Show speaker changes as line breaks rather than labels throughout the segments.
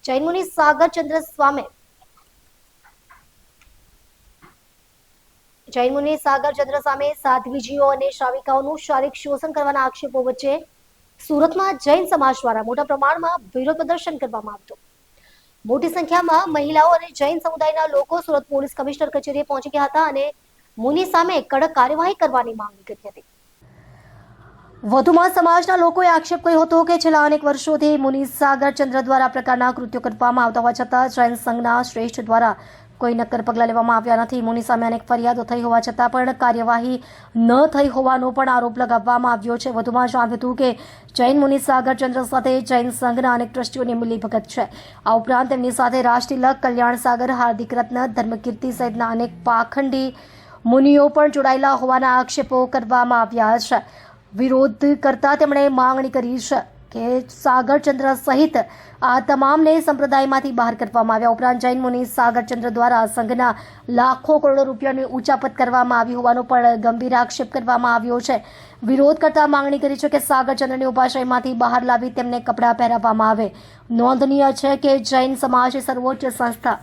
જૈન મુનિ સાગર ચંદ્ર સામે સાધ્વીજીઓ અને શ્રાવિકાઓનું શારીરિક શોષણ કરવાના આક્ષેપો વચ્ચે સુરતમાં જૈન સમાજ દ્વારા મોટા પ્રમાણમાં વિરોધ પ્રદર્શન કરવામાં આવ્યું. મોટી સંખ્યામાં મહિલાઓ અને જૈન સમુદાયના લોકો સુરત પોલીસ કમિશનર કચેરીએ પહોંચી ગયા હતા અને મુનિ સામે કડક કાર્યવાહી કરવાની માંગણી કરી હતી. વધુમાં સમાજના લોકોએ આક્ષેપ કર્યો હતો કે છેલ્લા અનેક વર્ષોથી મુનિ સાગર ચંદ્ર દ્વારા આ પ્રકારના કૃત્યો કરવામાં આવતા હોવા છતાં જૈન સંઘના શ્રેષ્ઠ દ્વારા કોઈ નક્કર પગલાં લેવામાં આવ્યા નથી. મુનિ સામે અનેક ફરિયાદો થઈ હોવા છતાં પણ કાર્યવાહી ન થઈ હોવાનો પણ આરોપ લગાવવામાં આવ્યો છે. વધુમાં જણાવ્યું હતું કે જૈન મુનિ સાગર ચંદ્ર સાથે જૈન સંઘના અનેક ટ્રસ્ટીઓની મિલીભગત છે. આ ઉપરાંત તેમની સાથે રાજતિલક, કલ્યાણ સાગર, હાર્દિક રત્ન, ધર્મકીર્તિ સહિતના અનેક પાખંડી મુનિઓ પણ જોડાયેલા હોવાના આક્ષેપો કરવામાં આવ્યા છે. વિરોધ કરતા તેમણે માંગણી કરી છે કે સાગરચંદ્ર સહિત આ તમામને સંપ્રદાયમાંથી બહાર કરવામાં આવ્યા. ઉપરાંત જૈન મુનિ સાગરચંદ્ર દ્વારા સંઘના લાખો કરોડો રૂપિયાની ઉચાપત કરવામાં આવી હોવાનો પણ ગંભીર આક્ષેપ કરવામાં આવ્યો છે. વિરોધ કરતા માંગણી કરી છે કે સાગરચંદ્રની ઉપાશ્રયમાંથી બહાર લાવી તેમને કપડાં પહેરાવવામાં આવે. નોંધનીય છે કે જૈન સમાજ સર્વોચ્ચ સંસ્થા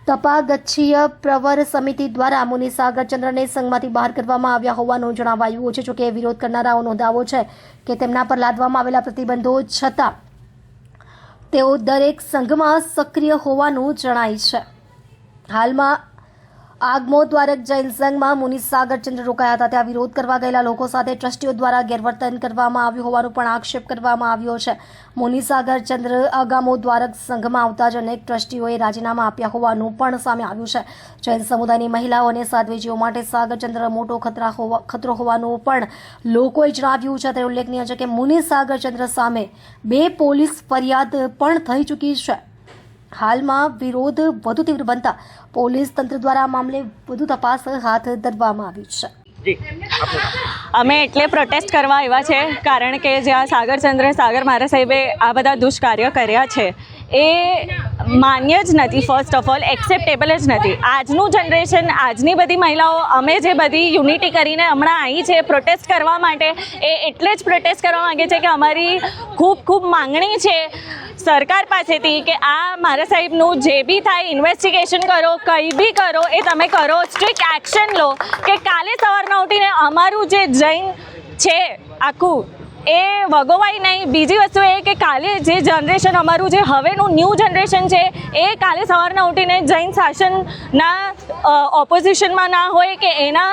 તપાગચ્છીય પ્રવર સમિતિ દ્વારા મુનિ સાગરચંદ્રને સંઘમાંથી બહાર કરવામાં આવ્યા હોવાનું જણાવાયું છે. જોકે વિરોધ કરનારાઓનો દાવો છે કે તેમના પર લાદવામાં આવેલા પ્રતિબંધો છતાં તેઓ દરેક સંઘમાં સક્રિય હોવાનું જણાય છે. હાલમાં આગમો દ્વારક જૈન સંઘમાં મુનિ સાગરચંદ્ર રોકાયા હતા. ત્યાં વિરોધ કરવા ગયેલા લોકો સાથે ટ્રસ્ટીઓ દ્વારા ગેરવર્તન કરવામાં આવ્યું હોવાનો પણ આક્ષેપ કરવામાં આવ્યો છે. મુનિ સાગરચંદ્ર આગામો દ્વારક સંઘમાં આવતા જ અનેક ટ્રસ્ટીઓએ રાજીનામા આપ્યા હોવાનું પણ સામે આવ્યું છે. જૈન સમુદાયની મહિલાઓ અને સાધ્વીજીઓ માટે સાગરચંદ્ર મોટો ખતરો હોવાનું પણ લોકોએ જણાવ્યું છે. ત્યારે ઉલ્લેખનીય છે કે મુનિ સાગરચંદ્ર સામે 2 પોલીસ ફરિયાદ પણ થઈ ચૂકી છે. હાલમાં વિરોધ વધુ તીવ્ર બનતા પોલીસ તંત્ર દ્વારા આ મામલે વધુ તપાસ હાથ ધરવામાં આવી છે.
અમે એટલે પ્રોટેસ્ટ કરવા આવ્યા છે કારણ કે જ્યાં સાગર મારા સાહેબે આ બધા દુષ્કાર્ય કર્યા છે એ માન્ય જ નથી. ફર્સ્ટ ઓફ ઓલ એક્સેપ્ટેબલ જ નથી. આજનું જનરેશન, આજની બધી મહિલાઓ, અમે જે બધી યુનિટી કરીને હમણાં આવી છે પ્રોટેસ્ટ કરવા માટે, એ એટલે જ પ્રોટેસ્ટ કરવા માગે છે કે અમારી ખૂબ માંગણી છે સરકાર પાસેથી કે આ મારા સાહેબનું જે બી થાય ઇન્વેસ્ટિગેશન કરો, કંઈ બી કરો, એ તમે કરો, સ્ટ્રિક્ટ એક્શન લો કે કાલે સવારના ઉઠીને અમારું જે જૈન છે આખું એ વગોવાય નહીં. બીજી વસ્તુ એ કે કાલે જે જનરેશન અમારું જે હવેનું ન્યૂ જનરેશન છે એ કાલે સવારના ઉઠીને જૈન શાસનના ઓપોઝિશનમાં ના હોય કે એના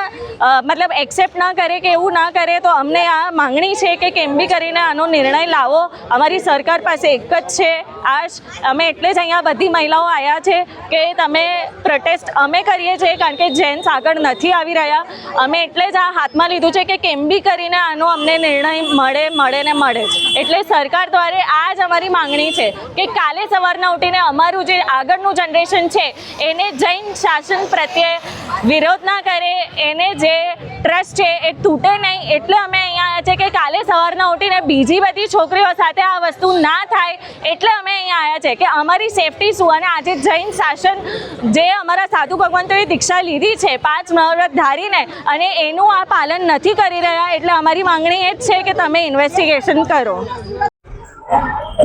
મતલબ એક્સેપ્ટ ના કરે કે એવું ના કરે. તો અમને આ માંગણી છે કે કેમ બી કરીને આનો નિર્ણય લાવો. અમારી સરકાર પાસે એક જ છે આજ. અમે એટલે જ અહીંયા બધી મહિલાઓ આવ્યા છે કે તમે પ્રોટેસ્ટ અમે કરીએ છીએ કારણ કે જેન્ટ્સ આગળ નથી આવી રહ્યા. અમે એટલે જ આ હાથમાં લીધું છે કે કેમ બી કરીને આનો અમને નિર્ણય મળે જ. એટલે સરકાર દ્વારા આ જ અમારી માંગણી છે કે કાલે સવારના ઉઠીને અમારું જે આગળનું જનરેશન છે એને જૈન શાસન પ્રત્યે વિરોધ ના કરે, એને જે ટ્રસ્ટ છે એ તૂટે નહીં. એટલે અમે અહીંયા આવ્યા છે કે કાલે સવારના ઉઠીને બીજી બધી છોકરીઓ સાથે આ વસ્તુ ના થાય. એટલે અમે અહીંયા આવ્યા છે કે અમારી સેફટી શું. અને આજે જૈન શાસન જે અમારા સાધુ ભગવંતોએ દીક્ષા લીધી છે 5 નવરત ધારીને, અને એનું આ પાલન નથી કરી રહ્યા. એટલે અમારી માંગણી એ જ છે કે તમે ઇન્વેસ્ટિગેશન કરો.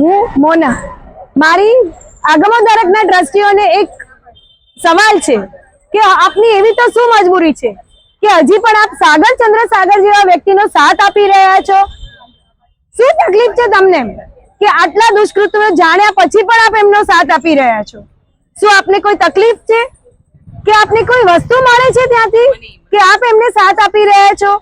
હું મોના, મારી આગમો દ્વારકના ટ્રસ્ટીઓને એક સવાલ છે કે આપની એવી તો શું મજબૂરી છે કે હજી પણ આપ સાગર જેવા વ્યક્તિનો સાથ આપી રહ્યા છો? શું તકલીફ છે તમને કે આટલા દુષ્કૃત્યો જાણ્યા પછી પણ આપ એમનો સાથ આપી રહ્યા છો? શું આપને કોઈ તકલીફ છે કે આપને કોઈ વસ્તુ મળે છે ત્યાંથી કે આપ એમને સાથ આપી રહ્યા છો?